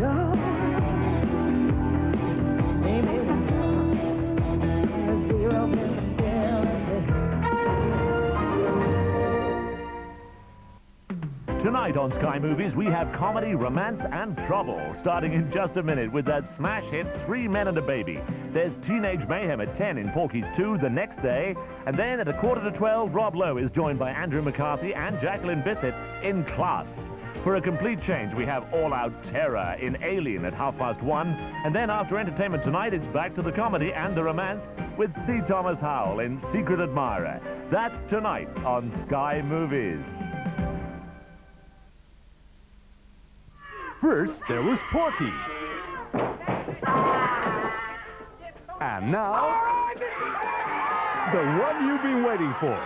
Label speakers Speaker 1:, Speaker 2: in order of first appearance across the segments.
Speaker 1: dog. His name is Zero
Speaker 2: Tonight on Sky Movies, we have comedy, romance, and trouble. Starting in just a minute with that smash hit, 3 Men and a Baby. There's Teenage Mayhem at 10 in Porky's 2 the next day. And then at 11:15, Rob Lowe is joined by Andrew McCarthy and Jacqueline Bisset in Class. For a complete change, we have all-out terror in Alien at 1:30. And then after entertainment tonight, it's back to the comedy and the romance with C. Thomas Howell in Secret Admirer. That's tonight on Sky Movies.
Speaker 3: First, there was Porky's. And now, the one you've been waiting for.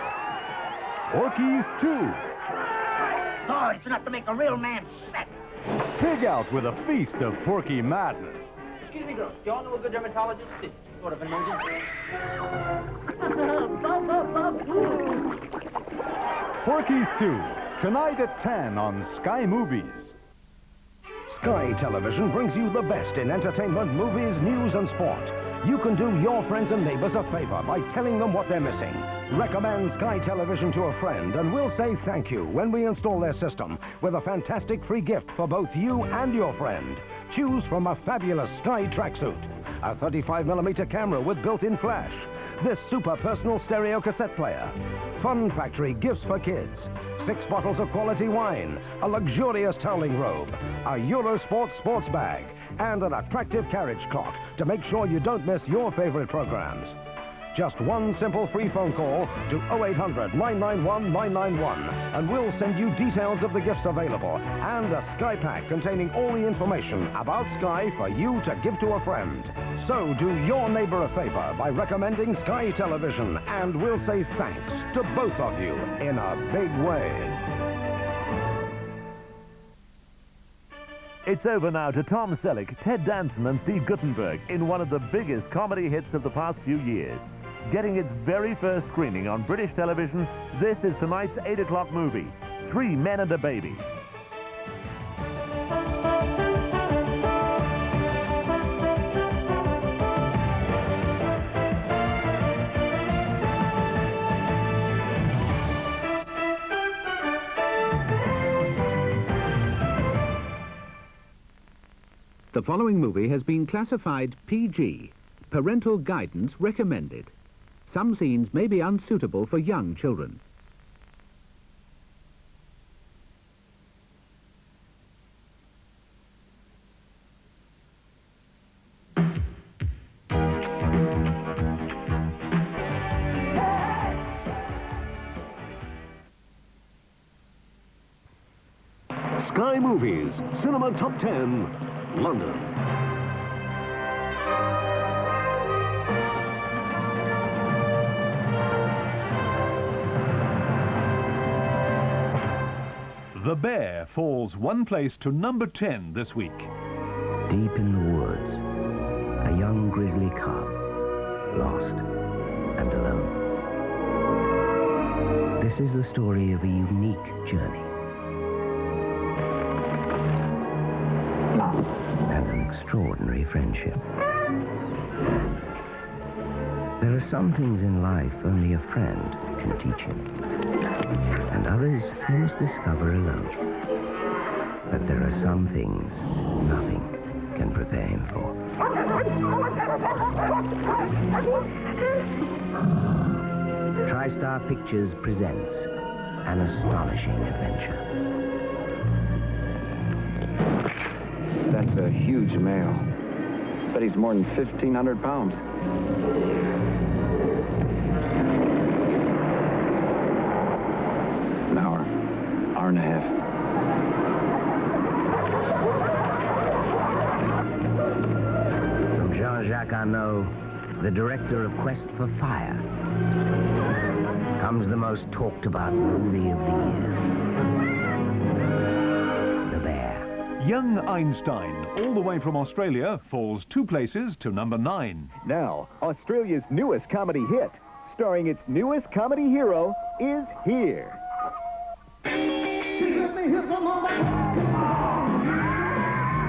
Speaker 3: Porky's 2.
Speaker 4: Oh, it's enough to make a real man sick.
Speaker 3: Pig out with a feast of Porky madness.
Speaker 4: Excuse me, girls. Do y'all know a good dermatologist? It's sort of an emergency.
Speaker 3: Porky's 2, tonight at 10 on Sky Movies.
Speaker 5: Sky Television brings you the best in entertainment, movies, news, and sport. You can do your friends and neighbors a favor by telling them what they're missing. Recommend Sky Television to a friend, and we'll say thank you when we install their system with a fantastic free gift for both you and your friend. Choose from a fabulous Sky tracksuit, a 35mm camera with built-in flash, this super personal stereo cassette player, Fun Factory gifts for kids, 6 bottles of quality wine, a luxurious toweling robe, a Eurosport sports bag, and an attractive carriage clock to make sure you don't miss your favorite programs. Just one simple free phone call to 0800-991-991, and we'll send you details of the gifts available and a Sky Pack containing all the information about Sky for you to give to a friend. So do your neighbor a favor by recommending Sky Television, and we'll say thanks to both of you in a big way.
Speaker 2: It's over now to Tom Selleck, Ted Danson, and Steve Guttenberg in one of the biggest comedy hits of the past few years. Getting its very first screening on British television, this is tonight's 8 o'clock movie, 3 Men and a Baby.
Speaker 6: The following movie has been classified PG, parental guidance recommended. Some scenes may be unsuitable for young children.
Speaker 7: Sky Movies, Cinema Top 10, London.
Speaker 3: The Bear falls one place to number 10 this week.
Speaker 8: Deep in the woods, a young grizzly cub, lost and alone. This is the story of a unique journey and an extraordinary friendship. There are some things in life only a friend can teach him, and others he must discover alone. But there are some things nothing can prepare him for. TriStar Pictures presents an astonishing adventure.
Speaker 9: That's a huge male. Bet he's more than 1,500 pounds. An hour and a half.
Speaker 8: From Jean-Jacques Arnaud, the director of Quest for Fire, comes the most talked about movie of the year. The Bear.
Speaker 3: Young Einstein, all the way from Australia, falls 2 places to number 9.
Speaker 10: Now, Australia's newest comedy hit, starring its newest comedy hero, is here.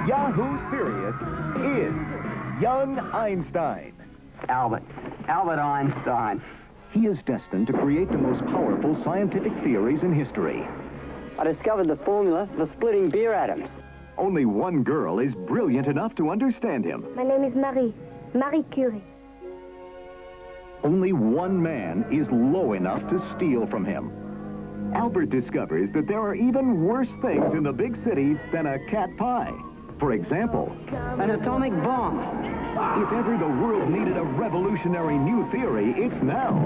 Speaker 10: Yahoo Serious is young Einstein.
Speaker 1: Albert Einstein.
Speaker 10: He is destined to create the most powerful scientific theories in history.
Speaker 1: I discovered the formula for splitting beer atoms.
Speaker 10: Only one girl is brilliant enough to understand him.
Speaker 11: My name is Marie Curie.
Speaker 10: Only one man is low enough to steal from him. Albert discovers that there are even worse things in the big city than a cat pie. For example,
Speaker 1: An atomic bomb.
Speaker 10: if ever the world needed a revolutionary new theory, it's now.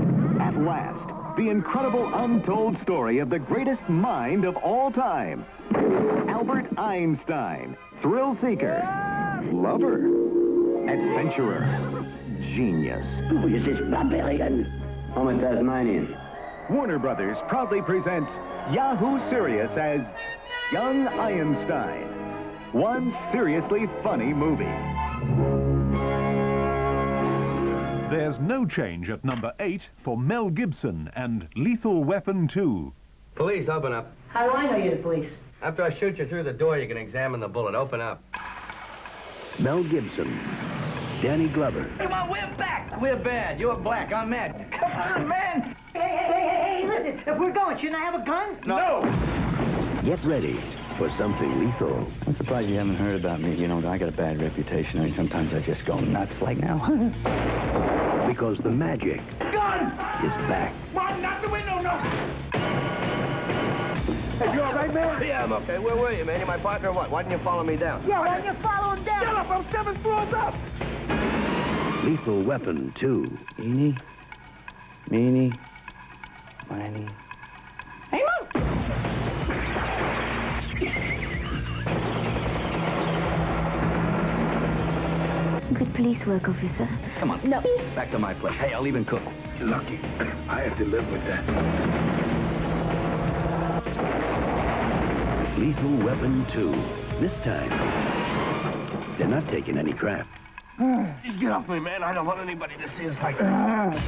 Speaker 10: At last, the incredible untold story of the greatest mind of all time. Albert Einstein, thrill seeker, lover, adventurer, genius.
Speaker 1: Who is this barbarian? I'm a Tasmanian.
Speaker 10: Warner Brothers proudly presents Yahoo Serious as Young Einstein. One seriously funny movie.
Speaker 3: There's no change at number 8 for Mel Gibson and Lethal Weapon 2.
Speaker 12: Police, open up.
Speaker 13: How do I know you're the police?
Speaker 12: After I shoot you through the door, you can examine the bullet. Open up.
Speaker 8: Mel Gibson, Danny Glover,
Speaker 13: Come on, we're back!
Speaker 12: We're bad. You're black. I'm mad.
Speaker 13: Come on, man! Hey, listen, if we're going, shouldn't I have a gun?
Speaker 12: No.
Speaker 8: get ready for something lethal.
Speaker 9: I'm surprised you haven't heard about me. You know, I got a bad reputation. I mean, sometimes I just go nuts like now.
Speaker 8: Because the magic
Speaker 13: Gun!
Speaker 8: is back.
Speaker 13: Run, not the window, no!
Speaker 12: Hey, you all right, man? Yeah, I'm okay. Where were you, man? You my partner or what? Why didn't you follow me down?
Speaker 13: Yeah, why don't you follow him down?
Speaker 12: Shut up! I'm 7 floors up!
Speaker 8: Lethal Weapon 2.
Speaker 9: Eeny, meeny, miny.
Speaker 13: Hey, move!
Speaker 11: Good police work, officer.
Speaker 9: Come on.
Speaker 11: No.
Speaker 9: Back to my place. Hey, I'll even cook.
Speaker 8: You're lucky. I have to live with that. Lethal Weapon 2. This time, they're not taking any crap.
Speaker 12: Just get off me, man. I don't want anybody to see us like that.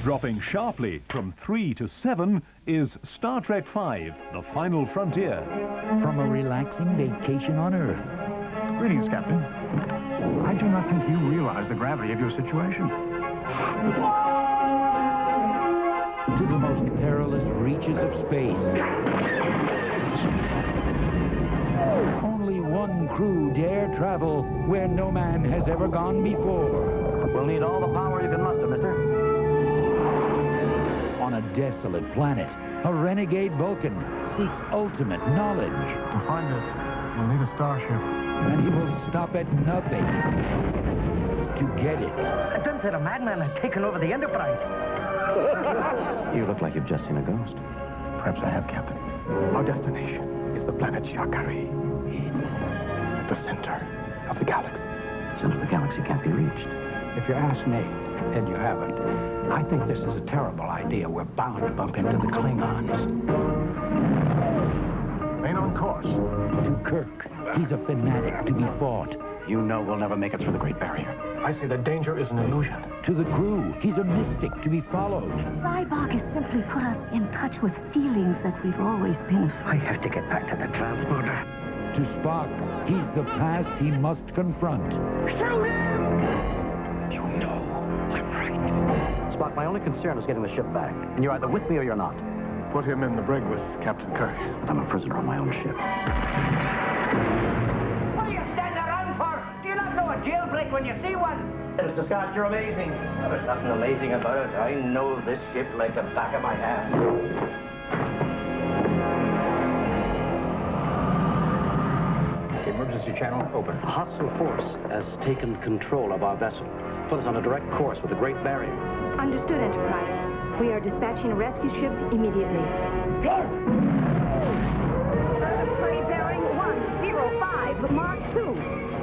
Speaker 3: Dropping sharply from 3 to 7 is Star Trek V, The Final Frontier.
Speaker 14: From a relaxing vacation on Earth.
Speaker 15: Greetings, Captain. I do not think you realize the gravity of your situation.
Speaker 14: To the most perilous reaches of space. Only one crew dare travel where no man has ever gone before.
Speaker 9: We'll need all the power you can muster, mister.
Speaker 14: On a desolate planet, a renegade Vulcan seeks ultimate knowledge.
Speaker 15: To find it, we'll need a starship.
Speaker 14: And he will stop at nothing to get it.
Speaker 13: Attempted a madman had taken over the Enterprise.
Speaker 9: You look like you've just seen a ghost.
Speaker 15: Perhaps I have, Captain. Our destination is the planet Shakari, Eden, at the center of the galaxy.
Speaker 9: The center of the galaxy can't be reached.
Speaker 15: If you ask me, and you haven't, I think this is a terrible idea. We're bound to bump into the Klingons. Remain on course.
Speaker 14: To Kirk, he's a fanatic to be fought.
Speaker 15: You know we'll never make it through the Great Barrier. I say the danger is an illusion.
Speaker 14: To the crew, he's a mystic to be followed.
Speaker 11: Cyborg has simply put us in touch with feelings that we've always been.
Speaker 8: I have to get back to the transporter.
Speaker 14: To Spock, he's the past he must confront.
Speaker 13: Shoot him!
Speaker 15: You know I'm right.
Speaker 9: Spock, my only concern is getting the ship back. And you're either with me or you're not.
Speaker 15: Put him in the brig with Captain Kirk.
Speaker 9: But I'm a prisoner on my own ship.
Speaker 13: What are you standing around for? Do you not know a jailbreak when you see one?
Speaker 1: Mr. Scott, you're amazing. There's nothing amazing about it. I know this ship like the back of my hand.
Speaker 15: Emergency channel open.
Speaker 9: A hostile force has taken control of our vessel. Put us on a direct course with the Great Barrier.
Speaker 11: Understood, Enterprise. We are dispatching a rescue ship immediately. Planetary bearing 105, Mark 2.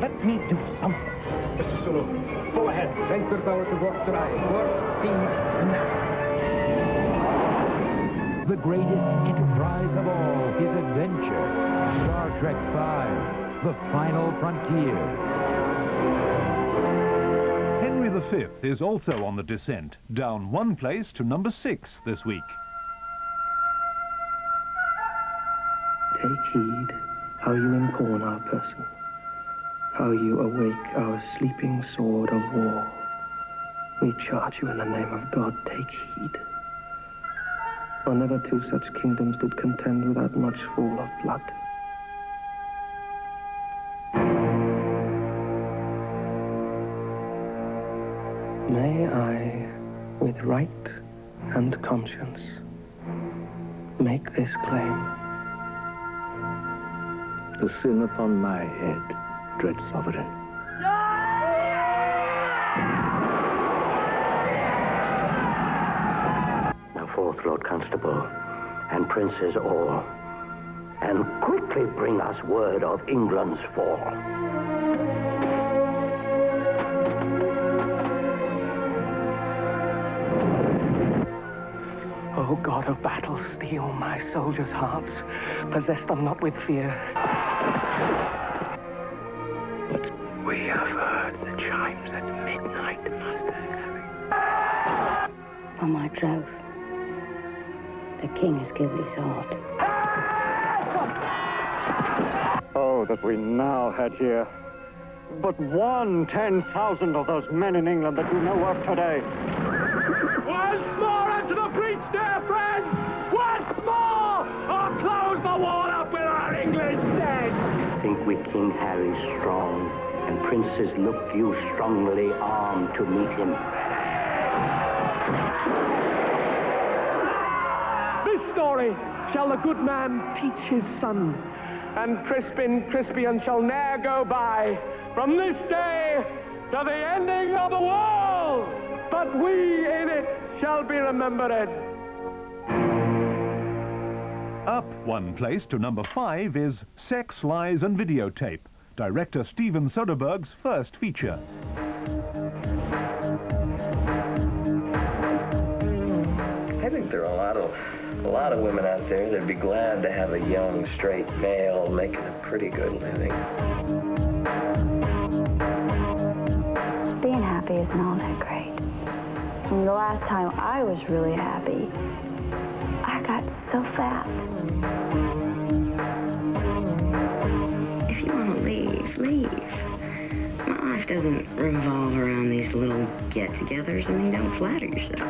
Speaker 15: Let me do something. Mr. Sulu, full ahead. Transfer power to warp drive. Warp speed now.
Speaker 14: The greatest enterprise of all is adventure. Star Trek V, The Final Frontier.
Speaker 3: Henry V is also on the descent, down 1 place to number 6 this week.
Speaker 8: Take heed
Speaker 16: how you impawn our person, how you awake our sleeping sword of war. We charge you in the name of God, take heed. For never two such kingdoms did contend without much fall of blood. May I, with right and conscience, make this claim?
Speaker 17: The sin upon my head, dread sovereign.
Speaker 8: Now forth, Lord Constable, and princes all, and quickly bring us word of England's fall.
Speaker 16: O God of battle, steel my soldiers' hearts. Possess them not with fear.
Speaker 8: But we have heard the chimes at midnight, Master Harry.
Speaker 18: On my troth, the king has killed his heart.
Speaker 19: Oh, that we now had here but 1/10,000 of those men in England that we know of today.
Speaker 20: Once more into the breach, dear friends! Once more! Or close the wall up with our English dead!
Speaker 8: Think we King Harry strong, and princes look you strongly armed to meet him.
Speaker 20: This story shall the good man teach his son, and Crispin Crispian shall ne'er go by from this day to the ending of the world. But we in it shall be remembered.
Speaker 3: Up one place to number 5 is Sex, Lies and Videotape, director Steven Soderbergh's first feature.
Speaker 21: I think there are a lot of women out there that'd be glad to have a young, straight male making a pretty good living.
Speaker 11: Being happy isn't all that great. I mean, the last time I was really happy, I got so fat.
Speaker 18: If you want to leave, leave. My life doesn't revolve around these little get-togethers. I mean, don't flatter yourself.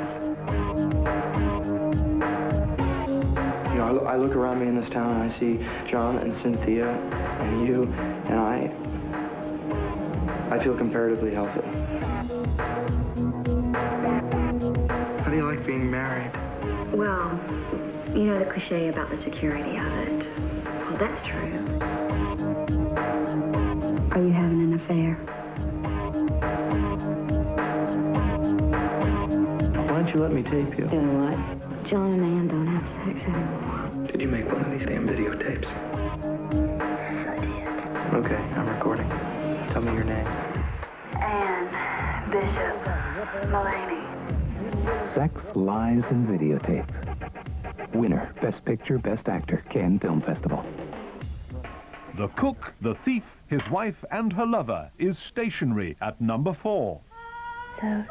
Speaker 16: You know, I look around me in this town and I see John and Cynthia and you, and I feel comparatively healthy. How do you like being married?
Speaker 18: Well, you know the cliche about the security of it. Well, that's true.
Speaker 11: Are you having an affair?
Speaker 16: Why don't you let me tape you?
Speaker 18: Doing what? John and Ann don't have sex anymore.
Speaker 16: Did you make one of these damn videotapes?
Speaker 18: Yes, I did.
Speaker 16: Okay, I'm recording. Tell me your name.
Speaker 11: Anne Bishop Mulaney.
Speaker 22: Sex, Lies, and Videotape. Winner, Best Picture, Best Actor, Cannes Film Festival.
Speaker 3: The Cook, the Thief, his wife and her lover is stationary at number 4.
Speaker 23: So,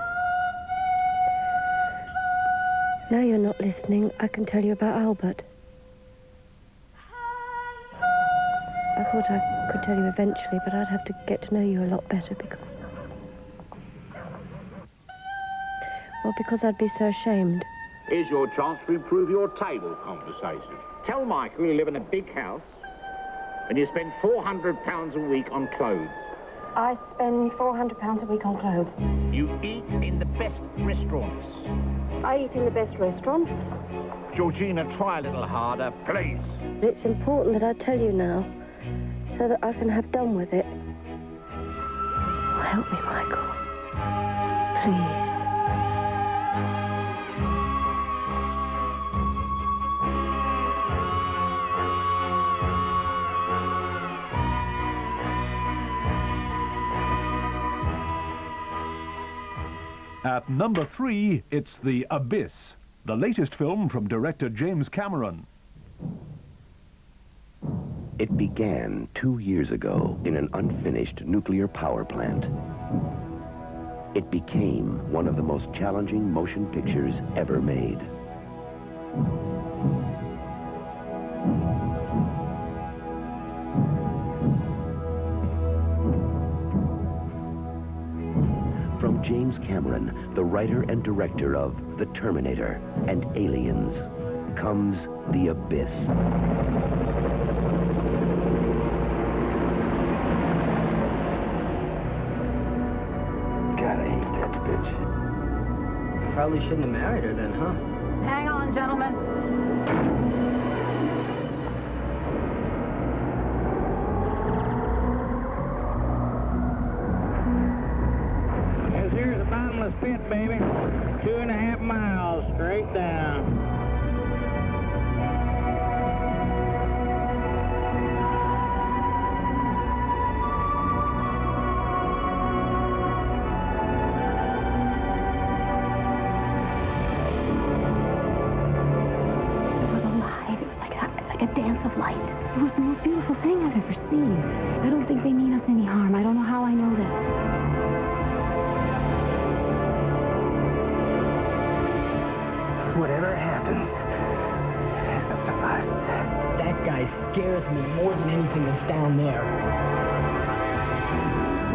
Speaker 23: now you're not listening, I can tell you about Albert. I thought I could tell you eventually, but I'd have to get to know you a lot better because I'd be so ashamed.
Speaker 24: Here's your chance to improve your table conversation. Tell Michael you live in a big house and you spend £400 a week on clothes.
Speaker 23: I spend £400 a week on clothes.
Speaker 24: You eat in the best restaurants.
Speaker 23: I eat in the best restaurants.
Speaker 24: Georgina, try a little harder, please.
Speaker 23: It's important that I tell you now, so that I can have done with it. Help me, Michael. Please.
Speaker 3: At number 3, it's The Abyss, the latest film from director James Cameron.
Speaker 25: It began 2 years ago in an unfinished nuclear power plant. It became one of the most challenging motion pictures ever made. James Cameron, the writer and director of The Terminator and Aliens, comes The Abyss.
Speaker 16: God, I hate that bitch. Probably shouldn't have married her then, huh?
Speaker 13: Hang on, gentlemen.
Speaker 24: Here's the bottomless pit, baby. 2.5 miles straight down.
Speaker 2: A dance of light. It was the most beautiful thing I've ever seen. I don't think they mean us any harm. I don't know how I know that.
Speaker 16: Whatever happens, it's up to us. That guy scares me more than anything that's down there.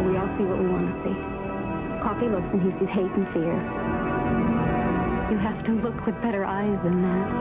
Speaker 2: We all see what we want to see. Porky looks and he sees hate and fear. You have to look with better eyes than that.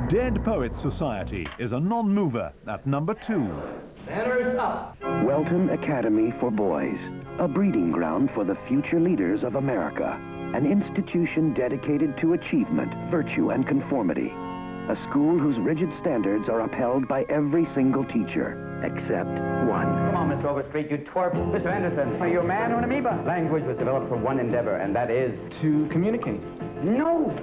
Speaker 3: Dead Poets Society is a non-mover at number 2.
Speaker 4: Banners up.
Speaker 25: Welton Academy for Boys, a breeding ground for the future leaders of America. An institution dedicated to achievement, virtue, and conformity. A school whose rigid standards are upheld by every single teacher, except one.
Speaker 5: Come on, Mr. Overstreet, you twerp. Mr. Anderson, are you a man or an amoeba? Language was developed for one endeavor, and that is to communicate. No!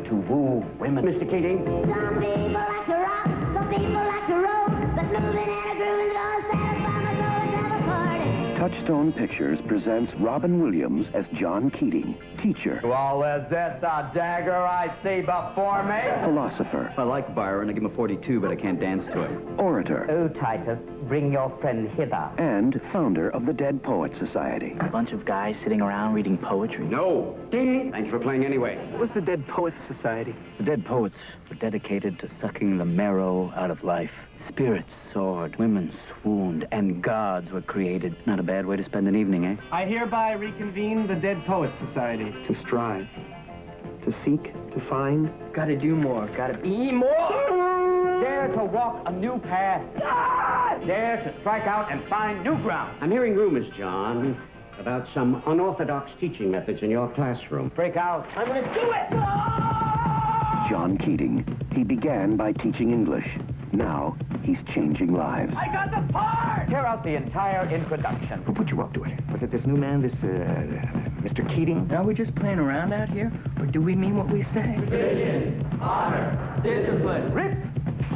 Speaker 5: To woo women. Mr. Keating.
Speaker 6: Some people like to rock, some people like to roll, but moving and a grooving gonna satisfy my soul. Let's have a party.
Speaker 25: Touchstone Pictures presents Robin Williams as John Keating, teacher.
Speaker 5: Well, is this a dagger I see before me?
Speaker 25: Philosopher.
Speaker 5: I like Byron. I give him a 42, but I can't dance to him.
Speaker 25: Orator.
Speaker 5: Oh, Titus, bring your friend hither.
Speaker 25: And founder of the Dead Poets Society.
Speaker 16: A bunch of guys sitting around reading poetry.
Speaker 5: No! Ding! Thank you for playing anyway.
Speaker 16: What was the Dead Poets Society? The Dead Poets were dedicated to sucking the marrow out of life. Spirits soared, women swooned, and gods were created. Not a bad way to spend an evening, eh? I hereby reconvene the Dead Poets Society. To strive, to seek, to find. Gotta do more, gotta be more!
Speaker 5: Dare to walk a new path. Dare to strike out and find new ground.
Speaker 7: I'm hearing rumors, John, about some unorthodox teaching methods in your classroom.
Speaker 5: Break out. I'm gonna do it!
Speaker 25: John Keating. He began by teaching English. Now, he's changing lives.
Speaker 5: I got the part! Tear out the entire introduction.
Speaker 7: Who put you up to it? Was it this new man, this, Mr. Keating?
Speaker 16: Are we just playing around out here? Or do we mean what we say?
Speaker 4: Tradition, honor, discipline.
Speaker 5: Rip,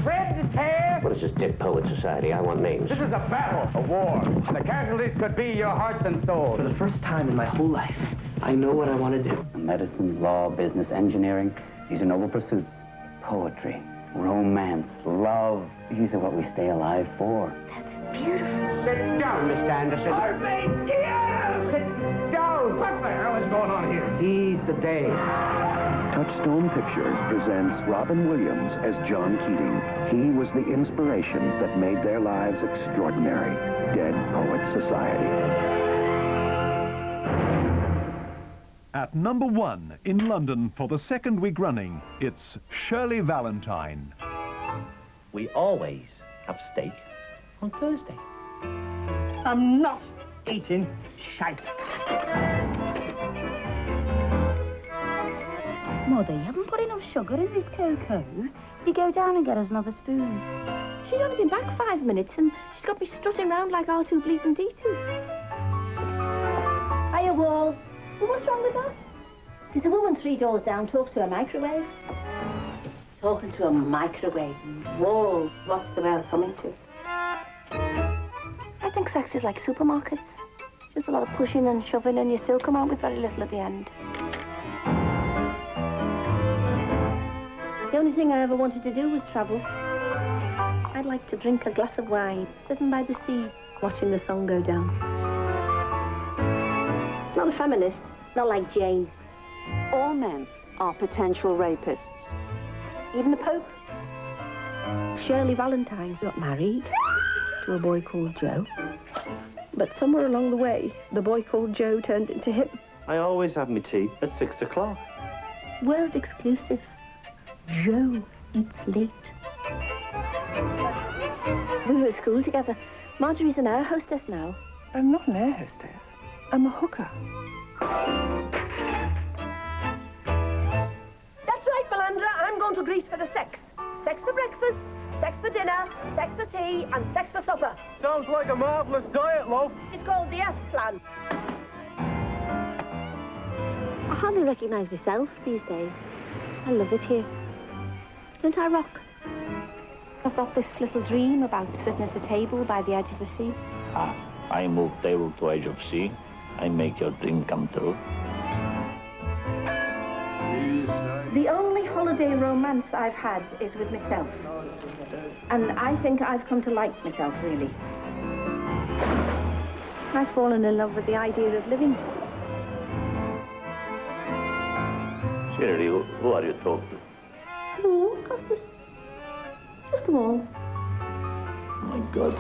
Speaker 5: shred, tear.
Speaker 7: What is this Dead Poet Society? I want names.
Speaker 5: This is a battle, a war. The casualties could be your hearts and souls.
Speaker 16: For the first time in my whole life, I know what I want to do.
Speaker 5: Medicine, law, business, engineering. These are noble pursuits. Poetry, romance, love. These are what we stay alive for.
Speaker 6: That's beautiful.
Speaker 7: Sit down, Mr. Anderson.
Speaker 5: Sit down.
Speaker 24: What the hell is going on here?
Speaker 5: Seize the day.
Speaker 25: Touchstone Pictures presents Robin Williams as John Keating. He was the inspiration that made their lives extraordinary. Dead Poets Society.
Speaker 3: At number 1 in London for the second week running, it's Shirley Valentine.
Speaker 1: We always have steak on Thursday.
Speaker 13: I'm not eating shite.
Speaker 26: Mother, you haven't put enough sugar in this cocoa. You go down and get us another spoon.
Speaker 23: She's only been back 5 minutes and she's got me strutting round like R2 bleeping D2.
Speaker 2: Hiya, wall. Well, what's wrong with that? There's a woman 3 doors down talks to a microwave. Talking to a microwave. Wall. What's the world coming to? I think sex is like supermarkets. Just a lot of pushing and shoving, and you still come out with very little at the end. The only thing I ever wanted to do was travel. I'd like to drink a glass of wine, sitting by the sea, watching the sun go down. Not a feminist, not like Jane.
Speaker 9: All men are potential rapists.
Speaker 2: Even the Pope. Shirley Valentine got married to a boy called Joe. But somewhere along the way, the boy called Joe turned into him.
Speaker 10: I always have my tea at 6 o'clock.
Speaker 2: World exclusive. Joe eats late. We were at school together. Marjorie's an air hostess now.
Speaker 12: I'm not an air hostess. I'm a hooker.
Speaker 2: That's right, Melandra. I'm going to Greece for the sex. Sex for breakfast, sex for dinner, sex for tea, and sex for supper.
Speaker 20: Sounds like a marvellous diet, love.
Speaker 2: It's called the F plan. I hardly recognise myself these days. I love it here. Don't I rock? I've got this little dream about sitting at a table by the edge of the sea.
Speaker 14: Ah, I move table to edge of sea. I make your dream come true.
Speaker 2: The only holiday romance I've had is with myself. And I think I've come to like myself, really. I've fallen in love with the idea of living.
Speaker 14: Shirley, who are you talking to?
Speaker 2: The wall, Costas. Just the wall.
Speaker 14: Oh my God.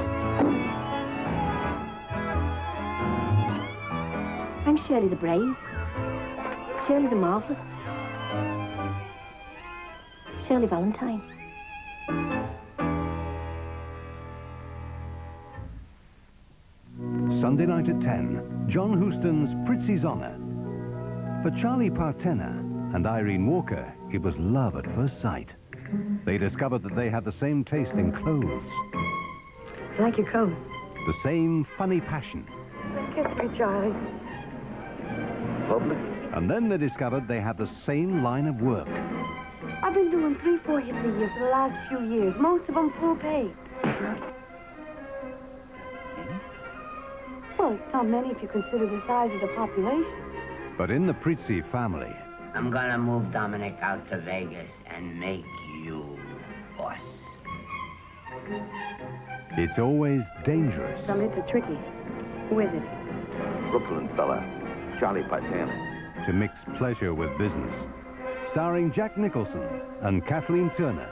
Speaker 2: I'm Shirley the Brave. Shirley the Marvellous. Shirley Valentine.
Speaker 3: Sunday night at 10, John Huston's Prizzi's Honor. For Charlie Partena and Irene Walker, it was love at first sight. They discovered that they had the same taste in clothes.
Speaker 23: I like your coat.
Speaker 3: The same funny passion.
Speaker 23: Kiss me, Charlie.
Speaker 3: Lovely. And then they discovered they had the same line of work.
Speaker 23: I've been doing 3-4 hits a year for the last few years, most of them full paid. Well, it's not many if you consider the size of the population.
Speaker 3: But in the Prizzi family...
Speaker 15: I'm gonna move Dominic out to Vegas and make you boss.
Speaker 3: It's always dangerous.
Speaker 23: It's a tricky. Who is it?
Speaker 22: Brooklyn fella, Charlie Partena.
Speaker 3: To mix pleasure with business. Starring Jack Nicholson and Kathleen Turner.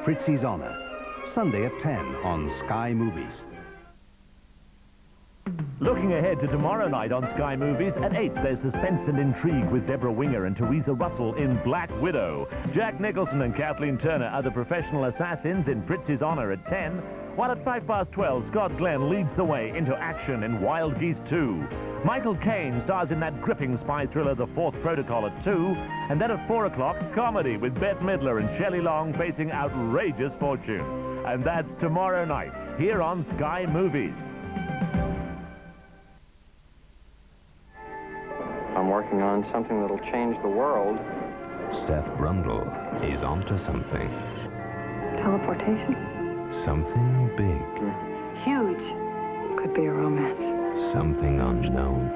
Speaker 3: Prizzi's Honor, Sunday at 10 on Sky Movies.
Speaker 17: Looking ahead to tomorrow night on Sky Movies, at 8, there's suspense and intrigue with Deborah Winger and Teresa Russell in Black Widow. Jack Nicholson and Kathleen Turner are the professional assassins in Prizzi's Honor at 10, while at 12:05, Scott Glenn leads the way into action in Wild Geese 2. Michael Caine stars in that gripping spy thriller The Fourth Protocol at 2, and then at 4 o'clock, comedy with Bette Midler and Shelley Long facing outrageous fortune. And that's tomorrow night, here on Sky Movies.
Speaker 27: I'm working on something that'll change the world.
Speaker 28: Seth Brundle is onto something.
Speaker 23: Teleportation?
Speaker 28: Something big.
Speaker 23: Huge. Could be a romance.
Speaker 28: Something unknown.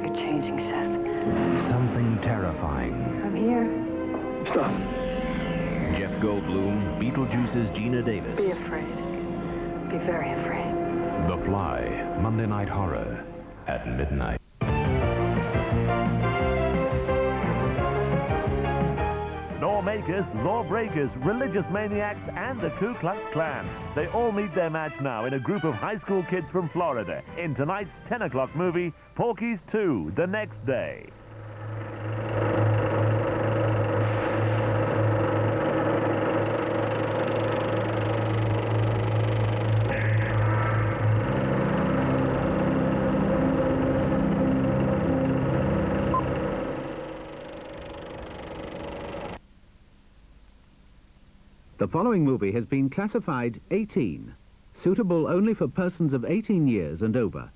Speaker 23: You're changing, Seth.
Speaker 28: Something terrifying.
Speaker 23: I'm here.
Speaker 28: Stop. Jeff Goldblum, Beetlejuice's Gina Davis.
Speaker 23: Be afraid. Be very afraid.
Speaker 28: The Fly, Monday Night Horror at midnight.
Speaker 17: Lawmakers, lawbreakers, religious maniacs, and the Ku Klux Klan. They all meet their match now in a group of high school kids from Florida in tonight's 10 o'clock movie, Porky's 2, The Next Day.
Speaker 29: The following movie has been classified 18, suitable only for persons of 18 years and over.